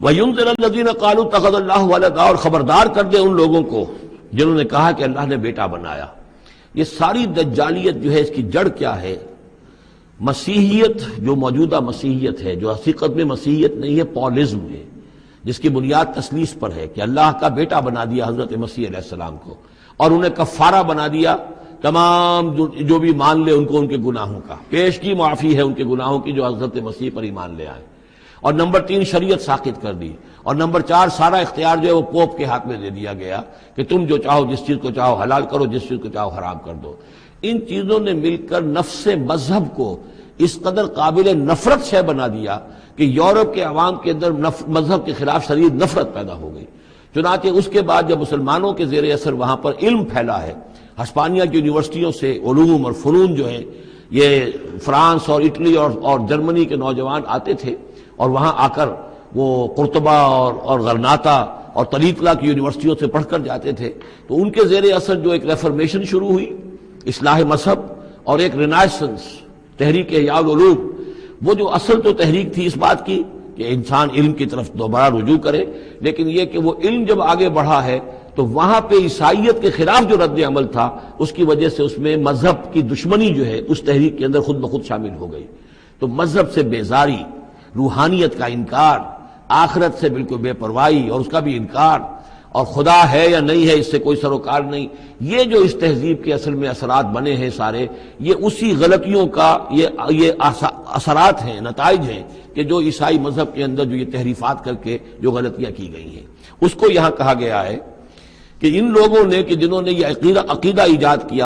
وَيُنذِرَ الَّذِينَ قَالُوا اتَّخَذَ اللَّهُ وَلَدًا، اور خبردار کر دے ان لوگوں کو جنہوں نے کہا کہ اللہ نے بیٹا بنایا۔ یہ ساری دجالیت جو ہے اس کی جڑ کیا ہے؟ مسیحیت، جو موجودہ مسیحیت ہے، جو حقیقت میں مسیحیت نہیں ہے، پولزم ہے، جس کی بنیاد تثلیث پر ہے کہ اللہ کا بیٹا بنا دیا حضرت مسیح علیہ السلام کو، اور انہیں کفارہ بنا دیا تمام جو بھی مان لے ان کو ان کے گناہوں کا، پیش کی معافی ہے ان کے گناہوں کی جو حضرت مسیح پر ایمان لے آئے۔ اور نمبر 3 شریعت ساقط کر دی، اور نمبر 4 سارا اختیار جو ہے وہ پوپ کے ہاتھ میں دے دیا گیا کہ تم جو چاہو جس چیز کو چاہو حلال کرو، جس چیز کو چاہو حرام کر دو۔ ان چیزوں نے مل کر نفس مذہب کو اس قدر قابل نفرت شے بنا دیا کہ یورپ کے عوام کے اندر مذہب کے خلاف شدید نفرت پیدا ہو گئی۔ چنانچہ اس کے بعد جب مسلمانوں کے زیر اثر وہاں پر علم پھیلا ہے، ہسپانیہ کی یونیورسٹیوں سے علوم اور فنون جو ہیں یہ فرانس اور اٹلی اور جرمنی کے نوجوان آتے تھے، اور وہاں آ کر وہ قرطبہ اور غرناطہ اور طلیقلہ کی یونیورسٹیوں سے پڑھ کر جاتے تھے۔ تو ان کے زیر اثر جو ایک ریفرمیشن شروع ہوئی، اصلاح مذہب، اور ایک رینائسنس، تحریک احیاء العلوم، وہ جو اصل تو تحریک تھی اس بات کی کہ انسان علم کی طرف دوبارہ رجوع کرے، لیکن یہ کہ وہ علم جب آگے بڑھا ہے تو وہاں پہ عیسائیت کے خلاف جو رد عمل تھا اس کی وجہ سے اس میں مذہب کی دشمنی جو ہے اس تحریک کے اندر خود بخود شامل ہو گئی۔ تو مذہب سے بیزاری، روحانیت کا انکار، آخرت سے بالکل بے پرواہی اور اس کا بھی انکار، اور خدا ہے یا نہیں ہے اس سے کوئی سروکار نہیں، یہ جو اس تہذیب کے اصل میں اثرات بنے ہیں سارے، یہ اسی غلطیوں کا یہ اثرات ہیں، نتائج ہیں کہ جو عیسائی مذہب کے اندر جو یہ تحریفات کر کے جو غلطیاں کی گئی ہیں۔ اس کو یہاں کہا گیا ہے کہ ان لوگوں نے کہ جنہوں نے یہ عقیدہ ایجاد کیا